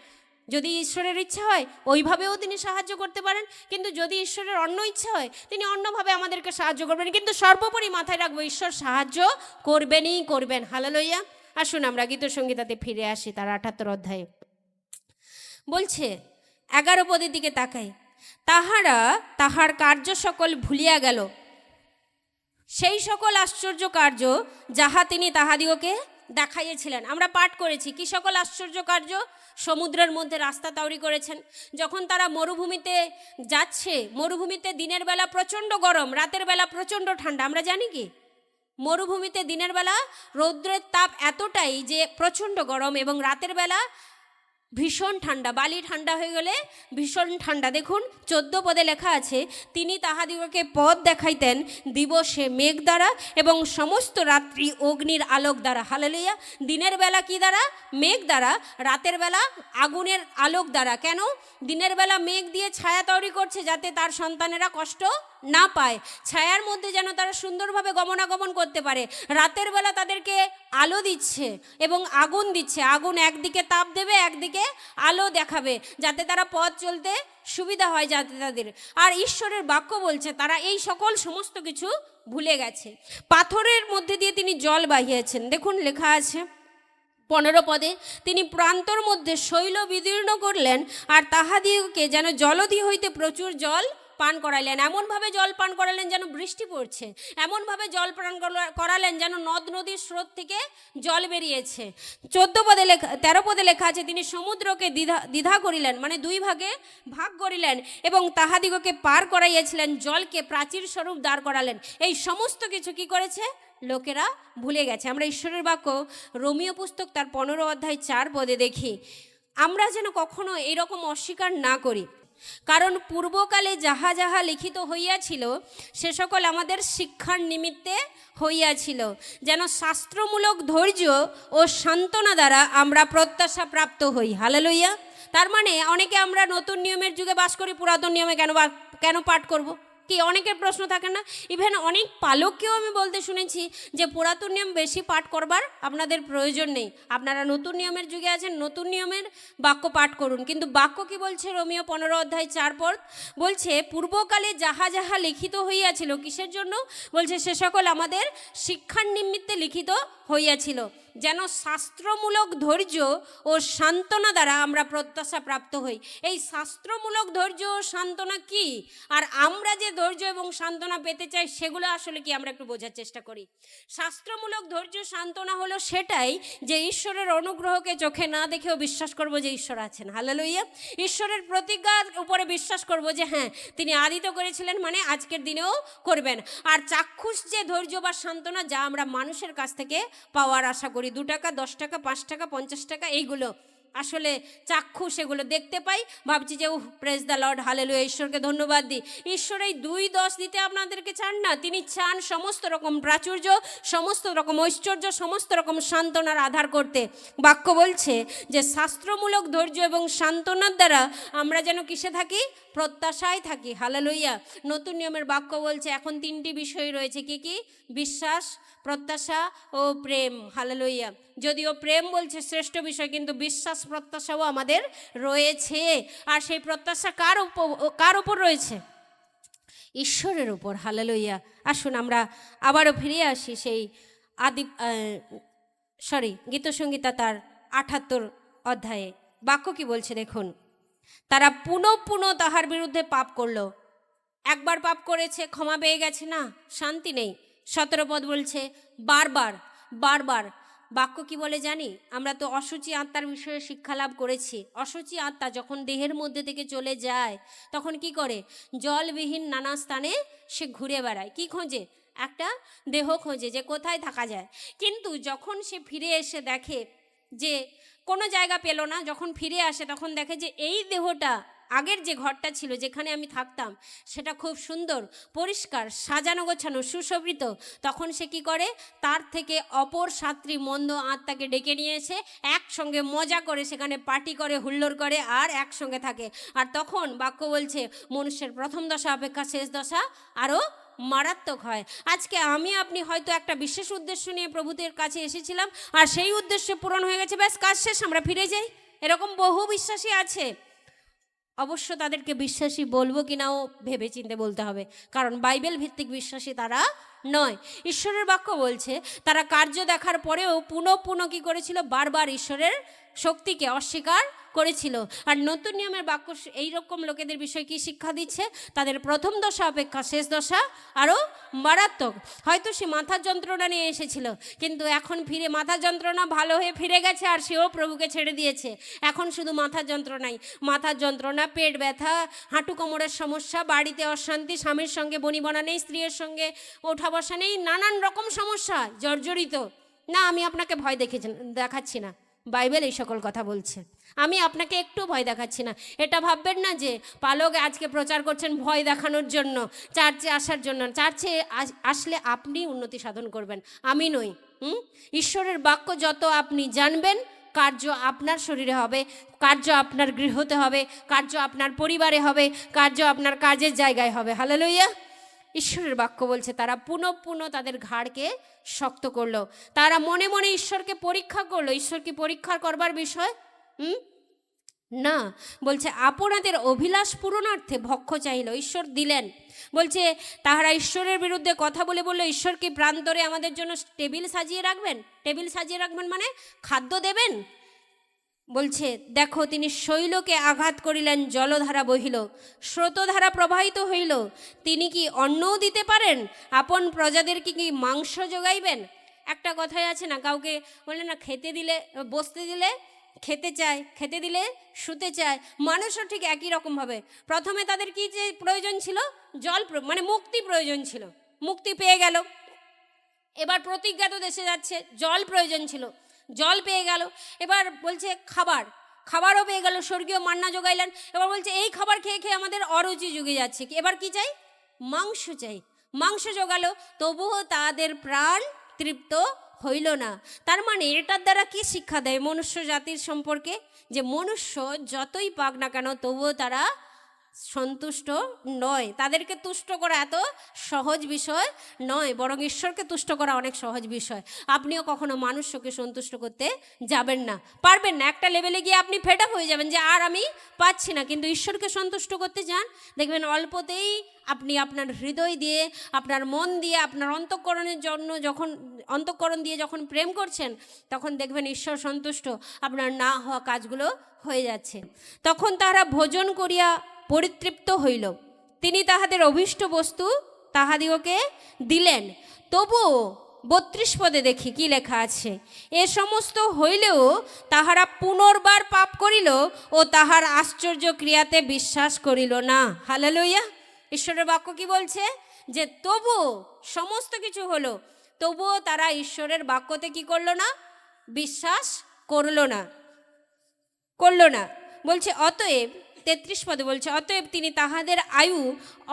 যদি ঈশ্বরের ইচ্ছা হয় ওইভাবেও তিনি সাহায্য করতে পারেন, কিন্তু যদি ঈশ্বরের অন্য ইচ্ছা হয় তিনি অন্যভাবে আমাদেরকে সাহায্য করবেন। কিন্তু সর্বোপরি মাথায় রাখবো ঈশ্বর সাহায্য করবেনই করবেন। হালেলুয়া। আসুন আমরা গীতসংগীতাতে ফিরে আসি, তার ৭৮ অধ্যায়ে বলছে ১১ পদের দিকে তাকাই, তাহারা তাহার কার্য সকল ভুলিয়া গেল, সেই সকল আশ্চর্য কার্য যাহা তিনি তাহাদিগকে দেখাইয়াছিলেন। আমরা পাঠ করেছি কি সকল আশ্চর্য কার্য? সমুদ্রের মধ্যে রাস্তা তৈরি করেছেন। যখন তারা মরুভূমিতে যাচ্ছে, মরুভূমিতে দিনের বেলা প্রচণ্ড গরম, রাতের বেলা প্রচণ্ড ঠান্ডা। আমরা জানি কি মরুভূমিতে দিনের বেলা রৌদ্রের তাপ এতটাই যে প্রচণ্ড গরম, এবং রাতের বেলা ভীষণ ঠান্ডা, বালি ঠান্ডা হয়ে গেলে ভীষণ ঠান্ডা। দেখুন 14 পদে লেখা আছে, তিনি তাহাদিগকে পথ দেখাইতেন দিবসে মেঘ দ্বারা এবং সমস্ত রাত্রি অগ্নির আলোক দ্বারা। হালেলুয়া। দিনের বেলা কি দ্বারা? মেঘ দ্বারা। রাতের বেলা আগুনের আলোক দ্বারা। কেন? দিনের বেলা মেঘ দিয়ে ছায়া তৈরি করছে যাতে তার সন্তানেরা কষ্ট না পায়, ছায়ার মধ্যে যেন তারা সুন্দরভাবে গমনাগমন করতে পারে। রাতের বেলা তাদেরকে আলো দিচ্ছে এবং আগুন দিচ্ছে। আগুন একদিকে তাপ দেবে, একদিকে আলো দেখাবে, যাতে তারা পথ চলতে সুবিধা হয় যাতে তাদের। আর ঈশ্বরের বাক্য বলছে তারা এই সকল সমস্ত কিছু ভুলে গেছে। পাথরের মধ্যে দিয়ে তিনি জল বাহিয়েছেন। দেখুন লেখা আছে 15 পদে, তিনি প্রান্তর মধ্যে শৈল বিদীর্ণ করলেন আর তাহাদিগকে যেন জলধি হইতে প্রচুর জল পান করাইলেন। এমনভাবে জল পান করালেন যেন বৃষ্টি পড়ছে, এমনভাবে জল পান করালেন যেন নদ নদীর স্রোত থেকে জল বেরিয়েছে। 13 পদে লেখা আছে, তিনি সমুদ্রকে দ্বিধা করিলেন, মানে 2 ভাগে ভাগ করিলেন, এবং তাহাদিগকে পার করাইয়াছিলেন, জলকে প্রাচীর স্বরূপ দাঁড় করালেন। এই সমস্ত কিছু কি করেছে? লোকেরা ভুলে গেছে। আমরা ঈশ্বরের বাক্য রোমীয় পুস্তক তার 15 অধ্যায় 4 পদে দেখি, আমরা যেন কখনো এরকম অস্বীকার না করি, কারণ পূর্বকালে যাহা যাহা লিখিত হইয়াছিল সে সকল আমাদের শিক্ষার নিমিত্তে হইয়াছিল, যেন শাস্ত্রমূলক ধৈর্য ও সান্ত্বনা দ্বারা আমরা প্রত্যাশা প্রাপ্ত হই। হালেলুয়া। তার মানে অনেকে আমরা নতুন নিয়মের যুগে বাস করি, পুরাতন নিয়মে কেন পাঠ করব? কি অনেকের প্রশ্ন থাকে না? ইভেন অনেক পালককেও আমি বলতে শুনেছি যে পুরাতন নিয়ম বেশি পাঠ করবার আপনাদের প্রয়োজন নেই, আপনারা নতুন নিয়মের যুগে আছেন, নতুন নিয়মের বাক্য পাঠ করুন। কিন্তু বাক্য কি বলছে? রোমীয় 15 অধ্যায় 4 পদ বলছে, পূর্বকালে যাহা যাহা লিখিত হইয়াছিল, কিসের জন্য? বলছে সে সকল আমাদের শিক্ষার নিমিত্তে লিখিত হইয়াছিল, যেন শাস্ত্রমূলক ধৈর্য ও সান্ত্বনা দ্বারা আমরা প্রত্যাশা প্রাপ্ত হই। এই শাস্ত্রমূলক ধৈর্য ও সান্ত্বনা কি, আর আমরা যে ধৈর্য এবং সান্ত্বনা পেতে চাই সেগুলো আসলে কি, আমরা একটু বোঝার চেষ্টা করি। শাস্ত্রমূলক ধৈর্য সান্ত্বনা হলো সেটাই যে ঈশ্বরের অনুগ্রহকে চোখে না দেখেও বিশ্বাস করব যে ঈশ্বর আছেন। হালেলুয়া। ঈশ্বরের প্রতিজ্ঞার উপরে বিশ্বাস করব যে হ্যাঁ তিনি আদিত করেছিলেন, মানে আজকের দিনেও করবেন। আর চাক্ষুষ যে ধৈর্য বা সান্ত্বনা, যা আমরা মানুষের কাছ থেকে পাওয়ার আশা করি, 2 টাকা 10 টাকা 5 টাকা 50 টাকা, এইগুলো আসলে চাক্ষুষ, এগুলো দেখতে পাই, ভাবছি যে প্রেজ দ্য লর্ড, হালেলুয়া, ঈশ্বরকে ধন্যবাদ দিই। ঈশ্বর এই 2-10 দিতে আপনাদেরকে চান না, তিনি চান সমস্ত রকম প্রাচুর্য, সমস্ত রকম ঐশ্বর্য, সমস্ত রকম সান্ত্বনার আধার করতে। বাক্য বলছে যে শাস্ত্রমূলক ধৈর্য এবং সান্ত্বনার দ্বারা আমরা যেন কিসে থাকি? প্রত্যাশায় থাকি। হালেলুয়া। নতুন নিয়মের বাক্য বলছে এখন 3টি বিষয় রয়েছে। কি কি? বিশ্বাস, প্রত্যাশা ও প্রেম। হালেলুয়া। যদিও প্রেম বলছে শ্রেষ্ঠ বিষয়, কিন্তু বিশ্বাস প্রত্যাশাও আমাদের রয়েছে। আর সেই প্রত্যাশা কার উপর রয়েছে? ঈশ্বরের উপর। হালেলুয়া। আসুন আমরা আবারও ফিরে আসি সেই গীতসংগীতা তার 78 অধ্যায়ে। বাক্য কি বলছে দেখুন, তারা পুনঃ তাহার বিরুদ্ধে পাপ করল। একবার পাপ করেছে, ক্ষমা পেয়ে গেছে, না, শান্তি নেই। 17 পদ বলছে বারবার। বাক্য কি বলে জানি? আমরা তো অসুচি আত্মার বিষয়ে শিক্ষা লাভ করেছি। অসুচি আত্মা যখন দেহের মধ্যে থেকে চলে যায় তখন কি করে? জলবিহীন নানা স্থানে সে ঘুরে বেড়ায়। কি খোঁজে? একটা দেহ খোঁজে যে কোথায় থাকা যায়। কিন্তু যখন সে ফিরে এসে দেখে যে কোনো জায়গা পেল না, যখন ফিরে আসে তখন দেখে যে এই দেহটা আগের যে ঘরটা ছিল যেখানে আমি থাকতাম সেটা খুব সুন্দর, পরিষ্কার, সাজানো গোছানো, সুশোভিত। তখন সে কি করে, তার থেকে অপর 7টি মন্দ আত্মাকে ডেকে নিয়ে এসে একসঙ্গে মজা করে সেখানে পার্টি করে, হুল্লোড় করে আর একসঙ্গে থাকে। আর তখন বাক্য বলছে মনুষ্যের প্রথম দশা অপেক্ষা শেষ দশা আরও মারাত্মক হয়। আজকে আমি আপনি হয়তো একটা বিশেষ উদ্দেশ্য নিয়ে প্রভুদের কাছে এসেছিলাম, আর সেই উদ্দেশ্য পূরণ হয়ে গেছে, ব্যাস কাজ শেষ, আমরা ফিরে যাই। এরকম বহু বিশ্বাসী আছে। অবশ্য তাদেরকে বিশ্বাসী বলবো কিনাও ভেবে চিন্তে বলতে হবে, কারণ বাইবেল ভিত্তিক বিশ্বাসী তারা নয়। ঈশ্বরের বাক্য বলছে তারা কার্য দেখার পরেও পুনঃ কী করেছিল, বারবার ঈশ্বরের শক্তিকে অস্বীকার করেছিল। আর নতুন নিয়মের বাক্য এই রকম লোকেদের বিষয়ে কি শিক্ষা দিচ্ছে, তাদের প্রথম দশা অপেক্ষা শেষ দশা আরও মারাত্মক। হয়তো সে মাথার যন্ত্রণা নিয়ে এসেছিল, কিন্তু এখন ফিরে মাথার যন্ত্রণা ভালো হয়ে ফিরে গেছে, আর সেও প্রভুকে ছেড়ে দিয়েছে। এখন শুধু মাথার যন্ত্রণাই, মাথার যন্ত্রণা, পেট ব্যথা, হাঁটু কোমরের সমস্যা, বাড়িতে অশান্তি, স্বামীর সঙ্গে বনিবনা নেই, স্ত্রীর সঙ্গে ওঠা বসা নেই, নানান রকম সমস্যা জর্জরিত। না, আমি আপনাকে ভয় দেখাচ্ছি না, বাইবেল এই সকল কথা বলছে। আমি আপনাকে একটু ভয় দেখাচ্ছি না। এটা ভাববেন না যে পালক আজকে প্রচার করছেন ভয় দেখানোর জন্য, চার্চে আসার জন্য। চার্চে আসলে আপনি উন্নতি সাধন করবেন, আমি নই। ঈশ্বরের বাক্য যত আপনি জানবেন, কার্য আপনার শরীরে হবে, কার্য আপনার গৃহতে হবে, কার্য আপনার পরিবারে হবে, কার্য আপনার কাজের জায়গায় হবে। হালেলুয়া। ঈশ্বরের বাক্য বলছে তারা পুনঃ তাদের ঘাড়কে শক্ত করলো, তারা মনে মনে ঈশ্বরকে পরীক্ষা করলো। ঈশ্বর কি পরীক্ষা করবার বিষয়? না, বলছে আপনাদের অভিলাষ পূরণার্থে ভক্ষ চাইল, ঈশ্বর দিলেন। বলছে তাহারা ঈশ্বরের বিরুদ্ধে কথা বলে বললো, ঈশ্বর কি প্রান্তরে আমাদের জন্য টেবিল সাজিয়ে রাখবেন? টেবিল সাজিয়ে রাখবেন মানে খাদ্য দেবেন? বলছে দেখো, তিনি শৈলকে আঘাত করিলেন, জলধারা বহিল, স্রোতধারা প্রবাহিত হইল। তিনি কি অন্নও দিতে পারেন? আপন প্রজাদেরকে কি মাংস যোগাইবেন? একটা কথাই আছে না, কাউকে বলে না খেতে দিলে, বসতে দিলে খেতে চায়, খেতে দিলে শুতে চায়। মানুষও ঠিক একই রকমভাবে প্রথমে তাদের কি যে প্রয়োজন ছিল, জল, মানে মুক্তি প্রয়োজন ছিল, মুক্তি পেয়ে গেল। এবার প্রতিজ্ঞাত দেশে যাচ্ছে, জল প্রয়োজন ছিল, জল পেয়ে গেল। এবার বলছে খাবারও পেয়ে গেল, স্বর্গীয় মান্না যোগাইলেন। এবার বলছে এই খাবার খেয়ে খেয়ে আমাদের অরুচি জুগে যাচ্ছে, এবার কি চাই? মাংস চাই। মাংস জোগালো, তবুও তাদের প্রাণ তৃপ্ত হইল না। তার মানে এটার দ্বারা কি শিক্ষা দেয় মনুষ্য জাতির সম্পর্কে? যে মনুষ্য যতই পাক না কেন তবুও তারা সন্তুষ্ট নয়। তাদেরকে তুষ্ট করা এত সহজ বিষয় নয়, বরং ঈশ্বরকে তুষ্ট করা অনেক সহজ বিষয়। আপনিও কখনো মানুষকে সন্তুষ্ট করতে যাবেন না, পারবেন না। একটা লেভেলে গিয়ে আপনি ফেড আপ হয়ে যাবেন যে আর আমি পাচ্ছি না। কিন্তু ঈশ্বরকে সন্তুষ্ট করতে যান, দেখবেন অল্পতেই আপনি আপনার হৃদয় দিয়ে, আপনার মন দিয়ে, আপনার অন্তঃকরণের জন্য অন্তঃকরণ দিয়ে যখন প্রেম করছেন, তখন দেখবেন ঈশ্বর সন্তুষ্ট, আপনার না হওয়া কাজগুলো হয়ে যাচ্ছে। তখন তাহারা ভোজন করিয়া পরিতৃপ্ত হইল, তিনি তাহাদের অভীষ্ট বস্তু তাহাদিগকে দিলেন। তবুও 32 পদে দেখি কি লেখা আছে, এ সমস্ত হইলেও তাহারা পুনর্বার পাপ করিল ও তাহার আশ্চর্য ক্রিয়াতে বিশ্বাস করিল না। হালেলুয়া। ঈশ্বরের বাক্য কি বলছে? যে তবুও সমস্ত কিছু হলো, তবুও তারা ঈশ্বরের বাক্যতে কি করলো না? বিশ্বাস করলো না। বলছে অতএব 33 পদে বলছে, অতএব তিনি তাহাদের আয়ু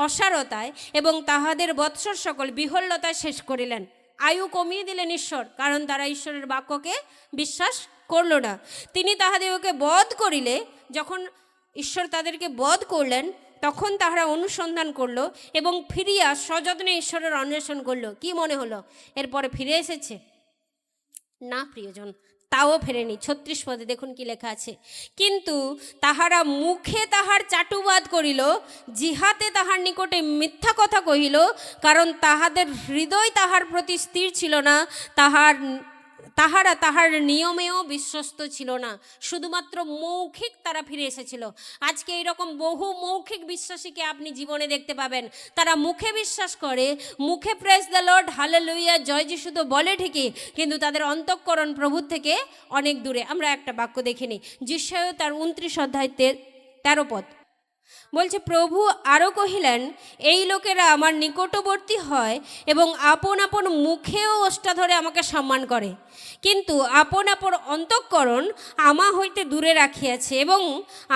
অসারতায় এবং তাহাদের বৎসর সকল বিহল্যতায় শেষ করিলেন। আয়ু কমিয়ে দিলেন ঈশ্বর, কারণ তারা ঈশ্বরের বাক্যকে বিশ্বাস করল না। তিনি তাহাদেরকে বধ করিলে, যখন ঈশ্বর তাদেরকে বধ করলেন, তখন তাহারা অনুসন্ধান করলো এবং ফিরিয়া সযত্নে ঈশ্বরের অন্বেষণ করলো। কি মনে হলো এরপরে ফিরে এসেছে? না প্রিয়জন, তাও ফেরেনি। 36 পদে দেখুন কি লেখা আছে, কিন্তু তাহারা মুখে তাহার চাটুবাদ করিল, জিহাতে তাহার নিকটে মিথ্যা কথা কহিল, কারণ তাহাদের হৃদয় তাহার প্রতি স্থির ছিল না, তাহারা তাহার নিয়মেও বিশ্বস্ত ছিল না। শুধুমাত্র মৌখিক তারা ফিরে এসেছিল। আজকে এইরকম বহু মৌখিক বিশ্বাসীকে আপনি জীবনে দেখতে পাবেন। তারা মুখে বিশ্বাস করে, মুখে প্রেজ দ্য লর্ড, হালেলুয়া, জয় যিশু তো বলে ঠিকই, কিন্তু তাদের অন্তঃকরণ প্রভুর থেকে অনেক দূরে। আমরা একটা বাক্য দেখিনি, যিশায় তার 29 অধ্যায় 13 পদ, বলছে প্রভু আরও কহিলেন, এই লোকেরা আমার নিকটবর্তী হয় এবং আপন আপন মুখেও ওষ্ঠা ধরে আমাকে সম্মান করে, কিন্তু আপন আপন অন্তঃকরণ আমা হইতে দূরে রাখিয়াছে, এবং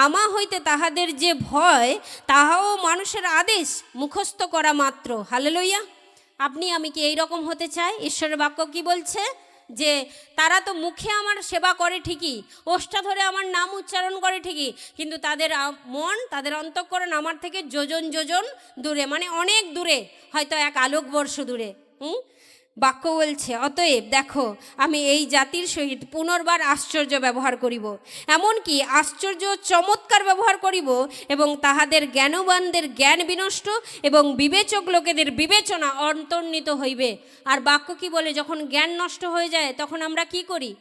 আমা হইতে তাহাদের যে ভয় তাহাও মানুষের আদেশ মুখস্থ করা মাত্র। হালেলুয়া। আপনি আমি কি এই রকম হতে চাই? ঈশ্বরের বাক্য কি বলছে? যে তারা তো মুখে আমার সেবা করে ঠিকই, ওষ্ঠা ধরে আমার নাম উচ্চারণ করে ঠিকই, কিন্তু তাদের মন, তাদের অন্তঃকরণ আমার থেকে যোজন যোজন দূরে, মানে অনেক দূরে, হয়তো এক আলোকবর্ষ দূরে। বাক্য বলছে, অতএব দেখো, আমি এই জাতির সহিত পুনর্বার আশ্চর্য ব্যবহার করিব, এমনকি আশ্চর্য চমৎকার ব্যবহার করিব, এবং তাহাদের জ্ঞানবানদের জ্ঞান বিনষ্ট এবং বিবেচক লোকেদের বিবেচনা অন্তর্নিত হইবে। আর বাক্য কি বলে, যখন জ্ঞান নষ্ট হয়ে যায় তখন আমরা কি করি?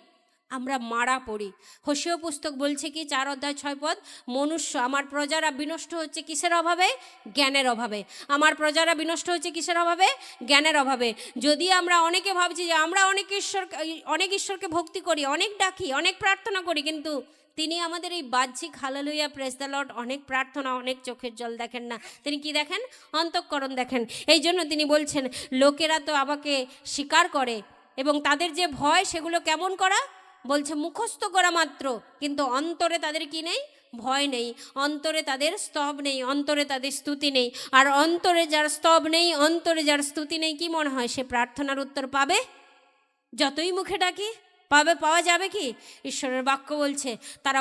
আমরা মারা পড়ি। হোশিয়া পুস্তক বলছে কি 4:6 মনুষ্য, আমার প্রজারা বিনষ্ট হচ্ছে কিসের অভাবে? জ্ঞানের অভাবে। আমার প্রজারা বিনষ্ট হচ্ছে কিসের অভাবে? জ্ঞানের অভাবে। যদি আমরা অনেকে ভাবছি যে আমরা অনেক ঈশ্বরকে ভক্তি করি, অনেক ডাকি, অনেক প্রার্থনা করি, কিন্তু তিনি আমাদের এই বাহ্যিক হালেলুয়া প্রেজ দ্য লর্ড অনেক প্রার্থনা, অনেক চোখের জল দেখেন না। তিনি কি দেখেন? অন্তঃকরণ দেখেন। এই জন্য তিনি বলছেন, লোকেরা তো আমাকে স্বীকার করে এবং তাদের যে ভয় সেগুলো কেমন করা? বলছে মুখস্থ করা মাত্র, কিন্তু অন্তরে তাদের কি নেই? ভয় নেই, অন্তরে তাদের স্তব নেই, অন্তরে তাদের স্তুতি নেই। আর অন্তরে যার স্তব নেই, অন্তরে যার স্তুতি নেই, কি মনে হয় সে প্রার্থনার উত্তর পাবে? যতই মুখে ডাকি পাওয়া যাবে কি? ঈশ্বরের বাক্য বলছে তারা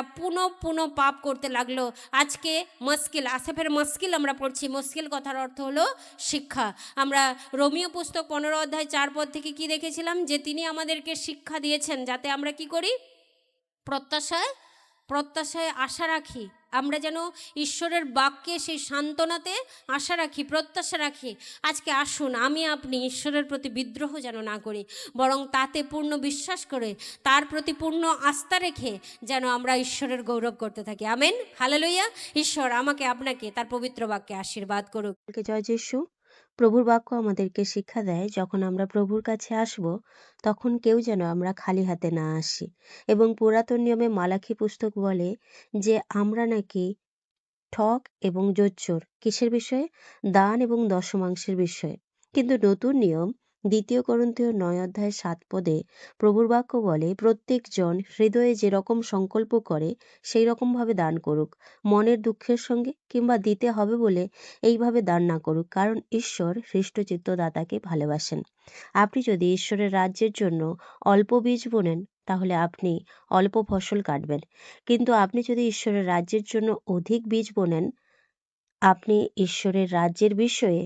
পুনঃ পাপ করতে লাগলো। আজকে মুশকিল, আসেফের মুশকিল আমরা পড়ছি। মুশকিল কথার অর্থ হলো শিক্ষা। আমরা রোমীয় পুস্তক 15:4 থেকে কি দেখেছিলাম? যে তিনি আমাদেরকে শিক্ষা দিয়েছেন যাতে আমরা কি করি? প্রত্যাশায় আশা রাখি। আমরা যেন ঈশ্বরের বাক্যে সেই সান্ত্বনাতে আশা রাখি, প্রত্যাশা রাখি। আজকে আসুন আমি আপনি ঈশ্বরের প্রতি বিদ্রোহ যেন না করি, বরং তাতে পূর্ণ বিশ্বাস করে, তার প্রতি পূর্ণ আস্থা রেখে যেন আমরা ঈশ্বরের গৌরব করতে থাকি। Amen, hallelujah. ঈশ্বর আমাকে আপনাকে তার পবিত্র বাক্যে আশীর্বাদ করুক। জয় যিশু। প্রভুর বাক্য আমাদেরকে শিক্ষা দেয়, যখন আমরা প্রভুর কাছে আসব তখন কেউ যেন আমরা খালি হাতে না আসি। এবং পুরাতন নিয়মে মালাখী পুস্তক বলে যে আমরা নাকি ঠক এবং জোচ্চোর কিসের বিষয়ে? দান এবং দশমাংশের বিষয়ে। কিন্তু নতুন নিয়ম 2 করন্থীয় 9:7 প্রভুর বাক্য বলে, প্রত্যেকজন হৃদয়ে যেরকম সংকল্প করে সেই রকমভাবে দান করুক, মনের দুঃখের সঙ্গে কিংবা দিতে হবে বলে এইভাবে দান না করুক, কারণ ঈশ্বর হৃষ্টচিত্ত দাতাকে ভালোবাসেন। আপনি যদি ঈশ্বরের রাজ্যের জন্য অল্প বীজ বোনেন তাহলে আপনি অল্প ফসল কাটবেন, কিন্তু আপনি যদি ঈশ্বরের রাজ্যের জন্য অধিক বীজ বোনেন আপনি ঈশ্বরের রাজ্যের বিষয়ে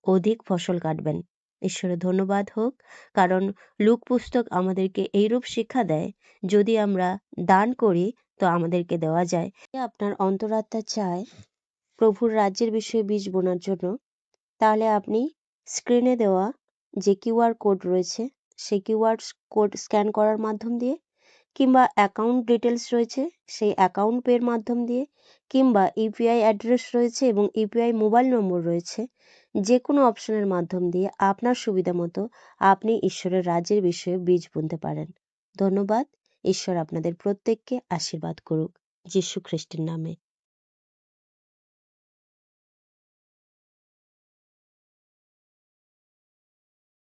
অধিক ফসল কাটবেন। ঈশ্বরের ধন্যবাদ হোক, কারণ লুক পুস্তক আমাদেরকে এইরূপ শিক্ষা দেয়, যদি আমরা দান করি তো আমাদেরকে দেওয়া যায়। আপনার অন্তরাত্মা চায় প্রভুর রাজ্যের বিষয়ে বীজ বোনার জন্য, তাহলে আপনি স্ক্রিনে দেওয়া যে কিউআর কোড রয়েছে সেই কিউআর কোড স্ক্যান করার মাধ্যম দিয়ে, কিংবা অ্যাকাউন্ট ডিটেলস রয়েছে সেই অ্যাকাউন্ট পের মাধ্যম দিয়ে, কিংবা ইউপিআই অ্যাড্রেস রয়েছে এবং ইউপিআই মোবাইল নম্বর রয়েছে, যে কোনো অপশনের মাধ্যম দিয়ে আপনার সুবিধা মতো আপনি ঈশ্বরের রাজ্যের বিষয়ে বীজ বুনতে পারেন। ধন্যবাদ। ঈশ্বর আপনাদের প্রত্যেককে আশীর্বাদ করুক, যীশু খ্রিস্টের নামে।